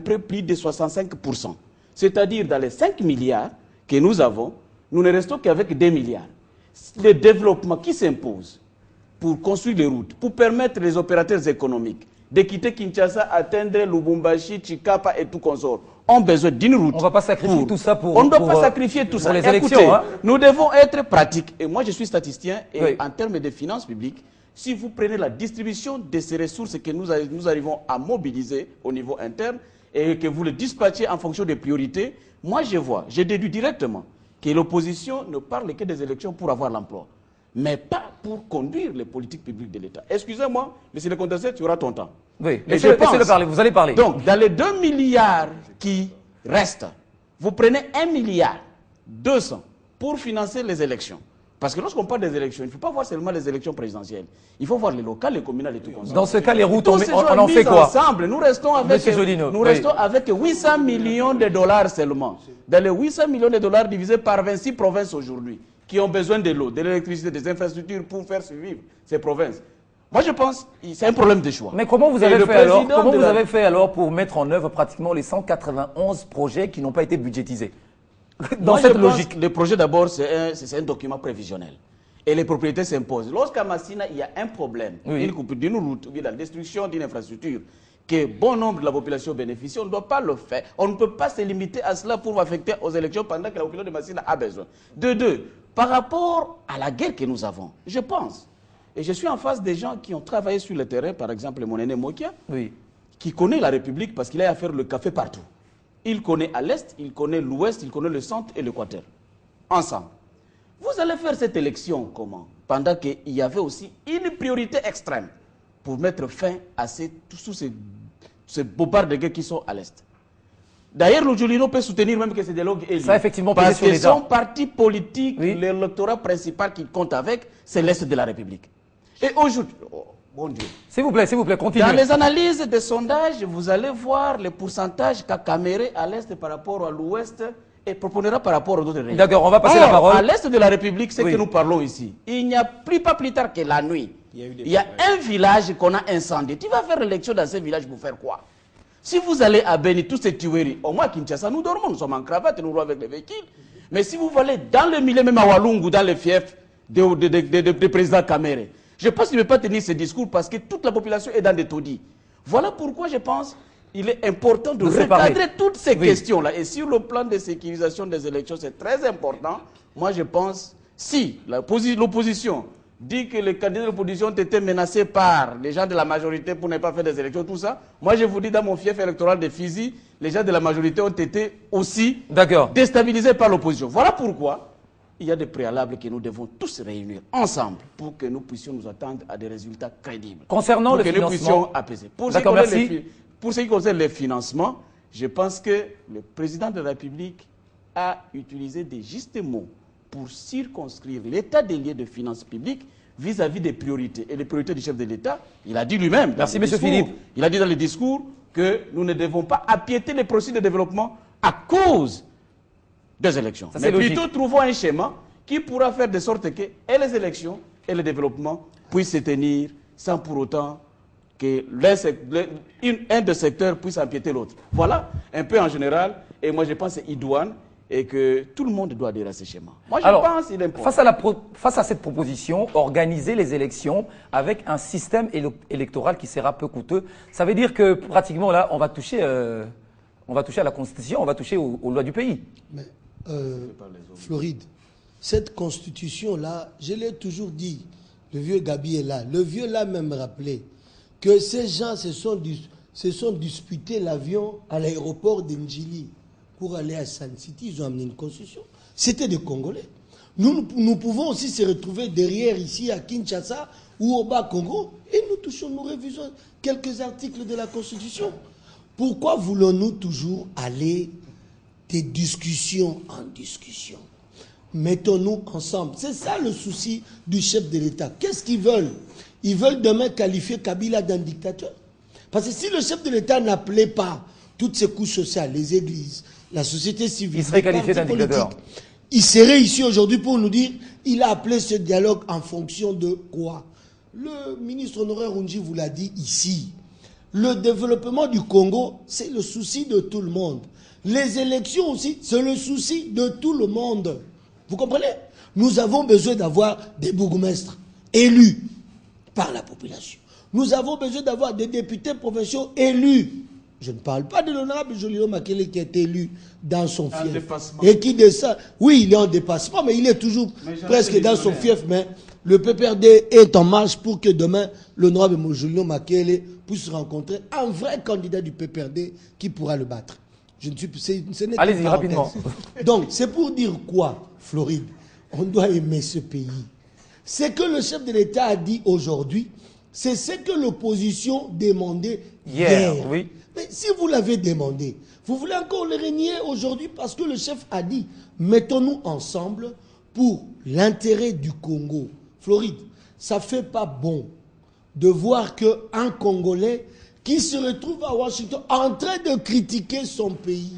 plus de 65%. C'est-à-dire, dans les 5 milliards que nous avons, nous ne restons qu'avec 2 milliards. Le développement qui s'impose pour construire les routes, pour permettre les opérateurs économiques de quitter Kinshasa, atteindre Lubumbashi, Chikapa et tout consort, ont besoin d'une route. On ne va pas sacrifier tout ça pour... On ne doit pas sacrifier tout ça. Les Écoutez, élections, hein? nous devons être pratiques. Et moi, je suis statisticien et oui. en termes de finances publiques, si vous prenez la distribution de ces ressources que nous arrivons à mobiliser au niveau interne et que vous les dispatchez en fonction des priorités, moi, je déduis directement que l'opposition ne parle que des élections pour avoir l'emploi, mais pas pour conduire les politiques publiques de l'État. Excusez-moi, monsieur le Condorcet, tu auras ton temps. Oui, laissez-le parler, vous allez parler. Donc, dans les 2 milliards qui restent, vous prenez 1 milliard 200 pour financer les élections. Parce que lorsqu'on parle des élections, il ne faut pas voir seulement les élections présidentielles. Il faut voir les locales, les communales et tout comme ça. Dans ce cas, les routes, on en fait quoi ensemble, nous restons avec 800 millions de dollars seulement. Dans les 800 millions de dollars divisés par 26 provinces aujourd'hui, qui ont besoin de l'eau, de l'électricité, des infrastructures pour faire survivre ces provinces. Moi, je pense que c'est un problème de choix. Mais comment vous avez fait alors pour mettre en œuvre pratiquement les 191 projets qui n'ont pas été budgétisés? Dans cette logique. Le projet d'abord, c'est un document prévisionnel. Et les propriétés s'imposent. Lorsqu'à Massina, il y a un problème, une coupure d'une route, ou la destruction d'une infrastructure, que bon nombre de la population bénéficie, on ne doit pas le faire. On ne peut pas se limiter à cela pour affecter aux élections pendant que la population de Massina a besoin. De deux, par rapport à la guerre que nous avons, je pense, et je suis en face des gens qui ont travaillé sur le terrain, par exemple mon aîné Mokia, qui connaît la République parce qu'il a à faire le café partout. Il connaît à l'Est, il connaît l'Ouest, il connaît le Centre et l'Équateur. Ensemble. Vous allez faire cette élection comment? Pendant qu'il y avait aussi une priorité extrême pour mettre fin à tous ces bobards de guerre qui sont à l'Est. D'ailleurs, le Jolino peut soutenir même que ces dialogues est lié. Ça, effectivement, parce que son parti politique, l'électorat principal qu'il compte avec, c'est l'Est de la République. Et aujourd'hui, bon Dieu. S'il vous plaît, continuez. Dans les analyses des sondages, vous allez voir les pourcentages qu'a Caméré à l'Est par rapport à l'Ouest et proposera par rapport aux autres régions. D'accord, on va passer la parole. À l'Est de la République, c'est que nous parlons ici. Il n'y a pas plus tard que la nuit. Il y a un village qu'on a incendié. Tu vas faire l'élection dans ce village pour faire quoi? Si vous allez à Beni, toutes ces tueries, au moins à Kinshasa, nous dormons, nous sommes en cravate, nous roulons avec les véhicules. Mais si vous allez dans le milieu, même à Walungu, dans les fiefs de président Caméré, je pense qu'il ne peut pas tenir ce discours parce que toute la population est dans des taudis. Voilà pourquoi je pense qu'il est important de recadrer toutes ces questions-là. Et sur le plan de sécurisation des élections, c'est très important. Moi, je pense, si l'opposition dit que les candidats de l'opposition ont été menacés par les gens de la majorité pour ne pas faire des élections, tout ça, moi, je vous dis, dans mon fief électoral de Fizi, les gens de la majorité ont été aussi déstabilisés par l'opposition. Voilà pourquoi il y a des préalables que nous devons tous réunir ensemble pour que nous puissions nous attendre à des résultats crédibles. Concernant le financement, nous puissions apaiser. Pour ce qui concerne les financements, je pense que le président de la République a utilisé des justes mots pour circonscrire l'état des lieux de finances publiques vis-à-vis des priorités. Et les priorités du chef de l'État, il a dit lui-même. Merci, M. Philippe. Il a dit dans le discours que nous ne devons pas appiéter les processus de développement à cause des élections. Mais plutôt trouvons un schéma qui pourra faire de sorte que et les élections et le développement puissent se tenir sans pour autant que un des secteurs puisse empiéter l'autre. Voilà, un peu en général. Et moi, je pense que c'est idoine et que tout le monde doit adhérer à ce schéma. Moi, je pense qu'il est important. Face à cette proposition, organiser les élections avec un système électoral qui sera peu coûteux, ça veut dire que pratiquement là, on va toucher à la Constitution, on va toucher aux lois du pays. Mais, Floride, cette Constitution-là, je l'ai toujours dit, le vieux Gabi est là, le vieux l'a même rappelé, que ces gens se sont disputés l'avion à l'aéroport d'Ndjili pour aller à Sun City, ils ont amené une Constitution. C'était des Congolais. Nous pouvons aussi se retrouver derrière ici à Kinshasa ou au Bas-Congo et nous révisons quelques articles de la Constitution. Pourquoi voulons-nous toujours aller des discussions en discussion? Mettons-nous ensemble. C'est ça le souci du chef de l'État. Qu'est-ce qu'ils veulent? Ils veulent demain qualifier Kabila d'un dictateur. Parce que si le chef de l'État n'appelait pas toutes ces couches sociales, les églises, la société civile, il serait qualifié d'un dictateur. Il serait ici aujourd'hui pour nous dire il a appelé ce dialogue en fonction de quoi? Le ministre honoraire Runji vous l'a dit ici. le développement du Congo, c'est le souci de tout le monde. Les élections aussi, c'est le souci de tout le monde. Vous comprenez? Nous avons besoin d'avoir des bourgmestres élus par la population. Nous avons besoin d'avoir des députés provinciaux élus. Je ne parle pas de l'honorable Jolio Makele qui est élu dans son fief. Et qui descend. Oui, il est en dépassement, mais il est toujours presque dans son fief. Mais le PPRD est en marche pour que demain, l'honorable Jolio Makele puisse rencontrer un vrai candidat du PPRD qui pourra le battre. Je ne suis plus. Allez-y, rapidement. Donc, c'est pour dire quoi, Floride? On doit aimer ce pays. Ce que le chef de l'État a dit aujourd'hui, c'est ce que l'opposition demandait hier. Oui. Mais si vous l'avez demandé, vous voulez encore le régner aujourd'hui parce que le chef a dit, mettons-nous ensemble pour l'intérêt du Congo. Floride, ça ne fait pas bon de voir qu'un Congolais qui se retrouve à Washington en train de critiquer son pays,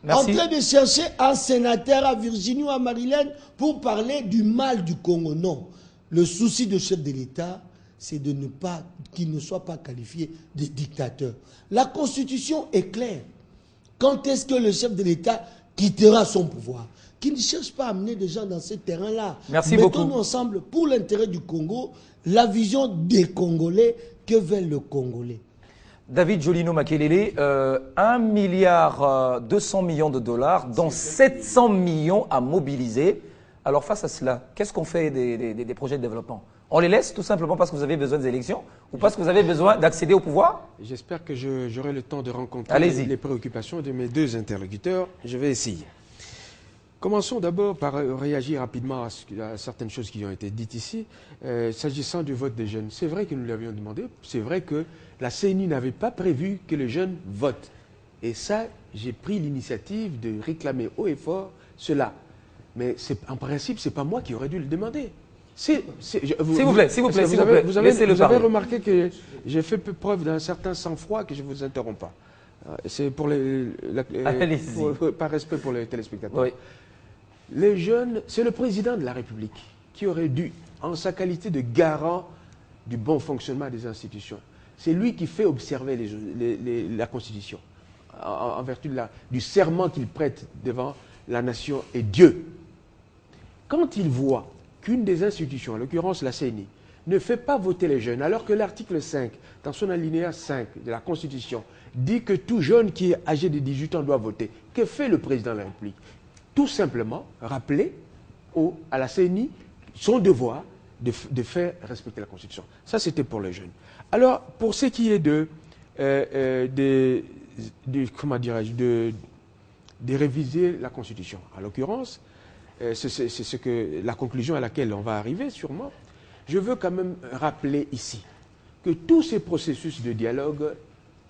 merci, en train de chercher un sénateur à Virginie ou à Maryland pour parler du mal du Congo. Non, le souci du chef de l'État, c'est de ne pas, qu'il ne soit pas qualifié de dictateur. La Constitution est claire. Quand est-ce que le chef de l'État quittera son pouvoir? Qu'il ne cherche pas à amener des gens dans ce terrain-là. Merci beaucoup. Mettons-nous ensemble pour l'intérêt du Congo, la vision des Congolais, que veulent le Congolais. David Jolino Makelele, 1,2 milliard de dollars, dont 700 millions à mobiliser. Alors face à cela, qu'est-ce qu'on fait des projets de développement? On les laisse tout simplement parce que vous avez besoin des élections ou parce que vous avez besoin d'accéder au pouvoir? J'espère que j'aurai le temps de rencontrer les préoccupations de mes deux interlocuteurs. Je vais essayer. Commençons d'abord par réagir rapidement à certaines choses qui ont été dites ici. S'agissant du vote des jeunes, c'est vrai que nous l'avions demandé, c'est vrai que la CENI n'avait pas prévu que les jeunes votent. Et ça, j'ai pris l'initiative de réclamer haut et fort cela. Mais en principe, ce n'est pas moi qui aurais dû le demander. S'il vous plaît. Vous avez remarqué que j'ai fait preuve d'un certain sang-froid que je ne vous interromps pas. C'est pour par respect pour les téléspectateurs. Oui. Les jeunes, c'est le président de la République qui aurait dû, en sa qualité de garant du bon fonctionnement des institutions, c'est lui qui fait observer la Constitution, en vertu du serment qu'il prête devant la nation et Dieu. Quand il voit qu'une des institutions, en l'occurrence la CENI, ne fait pas voter les jeunes, alors que l'article 5, dans son alinéa 5 de la Constitution, dit que tout jeune qui est âgé de 18 ans doit voter, que fait le président de la République? Tout simplement rappeler à la CENI son devoir de faire respecter la Constitution. Ça, c'était pour les jeunes. Alors, pour ce qui est de réviser la Constitution, en l'occurrence, c'est la conclusion à laquelle on va arriver sûrement. Je veux quand même rappeler ici que tous ces processus de dialogue,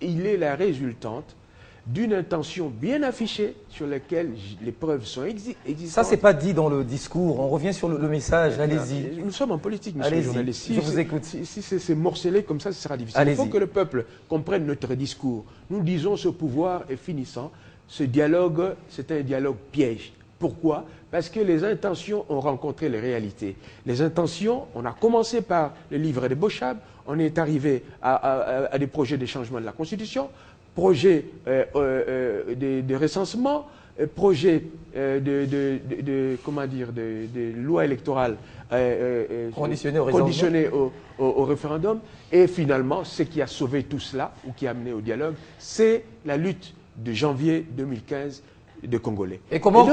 il est la résultante d'une intention bien affichée sur laquelle les preuves sont existantes. Ça, c'est pas dit dans le discours. On revient sur le message. Allez-y. Nous sommes en politique, monsieur le journaliste. Je vous écoute. Si c'est morcelé comme ça, ce sera difficile. Il faut que le peuple comprenne notre discours. Nous disons ce pouvoir est finissant. Ce dialogue, c'est un dialogue piège. Pourquoi? Parce que les intentions ont rencontré les réalités. Les intentions, on a commencé par le livre de Bochab, on est arrivé à des projets de changement de la Constitution, projet de recensement, projet de loi électorale conditionné au référendum. Et finalement, ce qui a sauvé tout cela, ou qui a amené au dialogue, c'est la lutte de janvier 2015 de Congolais. Et comment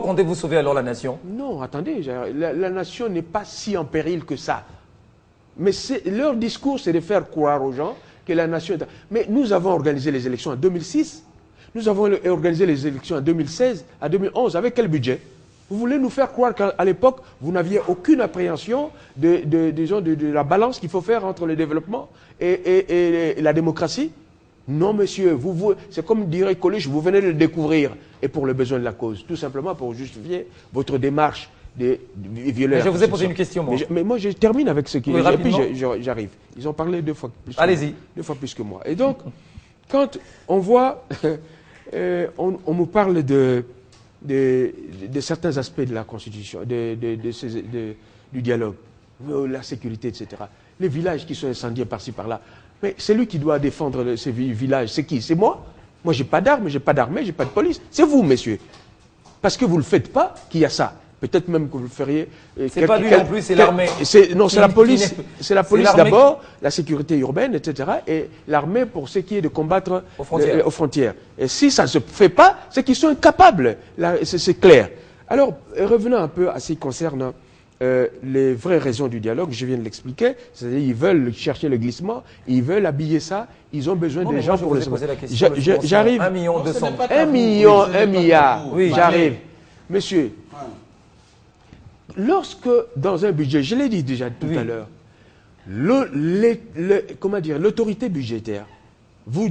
comptez-vous sauver alors la nation? Non, attendez, la nation n'est pas si en péril que ça. Mais leur discours, c'est de faire croire aux gens que la nation est... Mais nous avons organisé les élections en 2006, nous avons organisé les élections en 2016, en 2011, avec quel budget? Vous voulez nous faire croire qu'à l'époque, vous n'aviez aucune appréhension de la balance qu'il faut faire entre le développement et la démocratie? Non, monsieur, c'est comme dirait Coluche, vous venez de le découvrir, et pour le besoin de la cause, tout simplement pour justifier votre démarche de violer la Constitution. Je vous ai posé une question, moi. Mais moi, je termine avec ce qui est... Et puis, j'arrive. Ils ont parlé deux fois plus que moi. Et donc, quand on voit... on me parle de certains aspects de la Constitution, du dialogue, la sécurité, etc. les villages qui sont incendiés par-ci, par-là. Mais c'est lui qui doit défendre ces villages. C'est qui? C'est moi? Moi, j'ai pas d'armes, j'ai pas d'armée, j'ai pas de police. C'est vous, messieurs. Parce que vous ne le faites pas qu'il y a ça. Peut-être même que vous le feriez. C'est pas lui non plus, c'est l'armée. Non, c'est la police. C'est la police d'abord, la sécurité urbaine, etc. Et l'armée pour ce qui est de combattre aux frontières. Et si ça ne se fait pas, c'est qu'ils sont incapables. C'est clair. Alors, revenons un peu à ce qui concerne les vraies raisons du dialogue. Je viens de l'expliquer. C'est-à-dire qu'ils veulent chercher le glissement, ils veulent habiller ça, ils ont besoin des gens pour le... J'arrive. 1 million 200. 1 million, 1 milliard. Oui, j'arrive. Monsieur, lorsque dans un budget, je l'ai dit déjà tout à l'heure, l'autorité budgétaire vous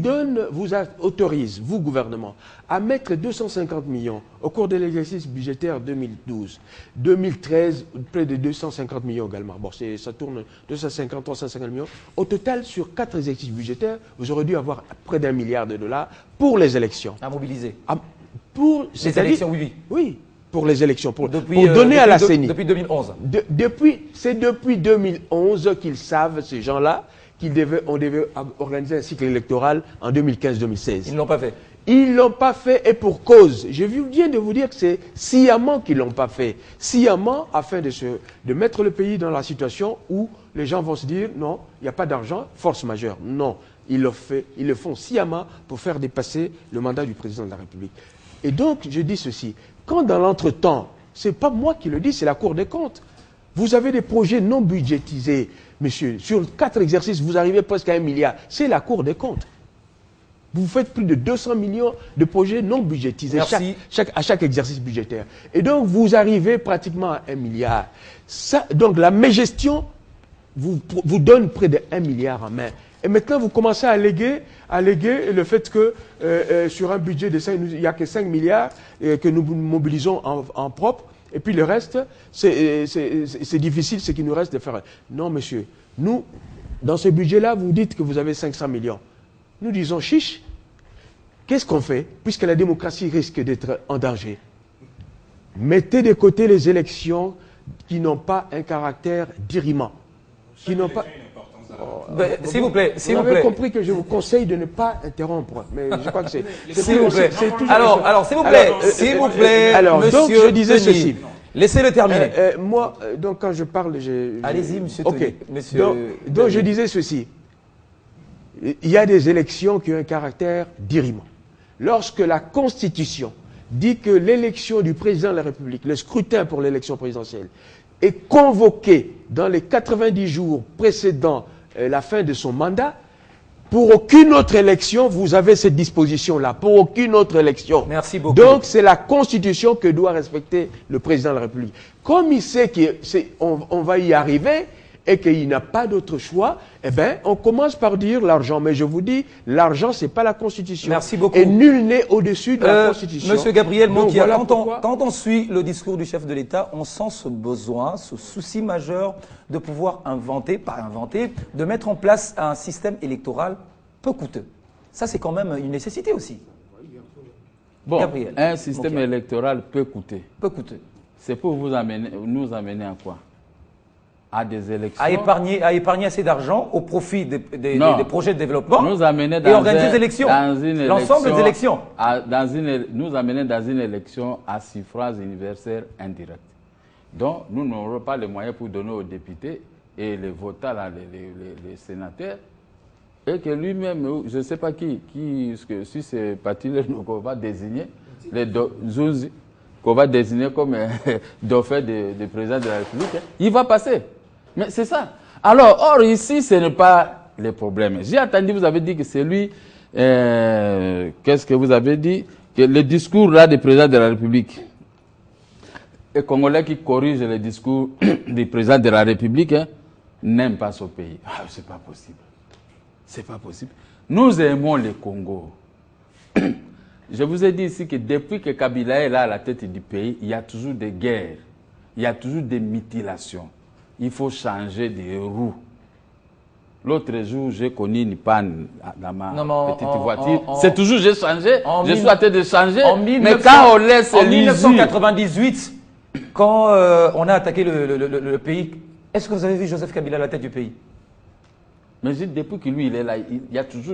autorise, vous gouvernement, à mettre 250 millions au cours de l'exercice budgétaire 2012, 2013, près de 250 millions également. Bon, ça tourne 250, 350 millions. Au total, sur 4 exercices budgétaires, vous aurez dû avoir près d'1 milliard de dollars pour les élections. À mobiliser. Pour les élections, oui. Oui, pour les élections, pour donner à la CENI. Depuis 2011. C'est depuis 2011 qu'ils savent, ces gens-là, on devait organiser un cycle électoral en 2015-2016. Ils ne l'ont pas fait. Ils ne l'ont pas fait et pour cause. Je viens de vous dire que c'est sciemment qu'ils ne l'ont pas fait. Sciemment, afin de mettre le pays dans la situation où les gens vont se dire non, il n'y a pas d'argent, force majeure. Non, ils le font sciemment pour faire dépasser le mandat du président de la République. Et donc, je dis ceci. Quand dans l'entretemps, ce n'est pas moi qui le dis, c'est la Cour des comptes. Vous avez des projets non budgétisés, monsieur. Sur 4 exercices, vous arrivez presque à 1 milliard. C'est la Cour des comptes. Vous faites plus de 200 millions de projets non budgétisés à chaque exercice budgétaire. Et donc, vous arrivez pratiquement à 1 milliard. Donc, la mégestion vous donne près de 1 milliard en main. Et maintenant, vous commencez à alléguer le fait que sur un budget de 5, il n'y a que 5 milliards que nous mobilisons en propre. Et puis le reste, c'est difficile ce qui nous reste de faire. Non, monsieur, nous, dans ce budget-là, vous dites que vous avez 500 millions. Nous disons, chiche, qu'est-ce qu'on fait puisque la démocratie risque d'être en danger? Mettez de côté les élections qui n'ont pas un caractère dirimant. Qui n'ont pas... S'il vous plaît, vous avez compris que je vous conseille de ne pas interrompre, mais je crois que c'est... S'il vous plaît. Alors, s'il vous plaît, alors, donc, je disais ceci. Laissez-le terminer. Moi, donc, quand je parle, allez-y, monsieur. Ok. Donc, je disais ceci. Il y a des élections qui ont un caractère dirimant. Lorsque la Constitution dit que l'élection du président de la République, le scrutin pour l'élection présidentielle, est convoqué dans les 90 jours précédant la fin de son mandat, pour aucune autre élection, vous avez cette disposition-là. Pour aucune autre élection. Merci beaucoup. Donc, c'est la Constitution que doit respecter le président de la République. Comme il sait qu'on va y arriver et qu'il n'a pas d'autre choix, eh bien, on commence par dire l'argent. Mais je vous dis, l'argent, ce n'est pas la Constitution. Merci beaucoup. Et nul n'est au-dessus de la Constitution. Monsieur Gabriel Montia, voilà quand on suit le discours du chef de l'État, on sent ce besoin, ce souci majeur de pouvoir de mettre en place un système électoral peu coûteux. Ça, c'est quand même une nécessité aussi. Bon, Gabriel, un système électoral peu coûteux. Peu coûteux. C'est pour nous amener à quoi? À des élections. À épargner assez d'argent au profit des projets de développement. Nous amener et organiser des élections. L'ensemble des élections. Nous amener dans une élection à suffrage universel indirect. Donc, nous n'aurons pas les moyens pour donner aux députés et les votants, les sénateurs, et que lui-même, je ne sais pas si c'est parti-là qu'on va désigner, qu'on va désigner comme dauphin du président de la République, il va passer. Mais c'est ça. Alors, or, ici, ce n'est pas le problème. J'ai entendu, vous avez dit que c'est lui, qu'est-ce que vous avez dit? Que le discours là du président de la République, les Congolais qui corrigent le discours du président de la République n'aiment pas ce pays. Ah, c'est pas possible. C'est pas possible. Nous aimons le Congo. Je vous ai dit ici que depuis que Kabila est là à la tête du pays, il y a toujours des guerres, il y a toujours des mutilations. Il faut changer de roue. L'autre jour, j'ai connu une panne dans ma petite voiture. C'est toujours j'ai changé, je suis en train de changer, mais quand on laisse en 1998, quand on a attaqué le pays, est-ce que vous avez vu Joseph Kabila à la tête du pays? Mais depuis que lui, il est là, il y a toujours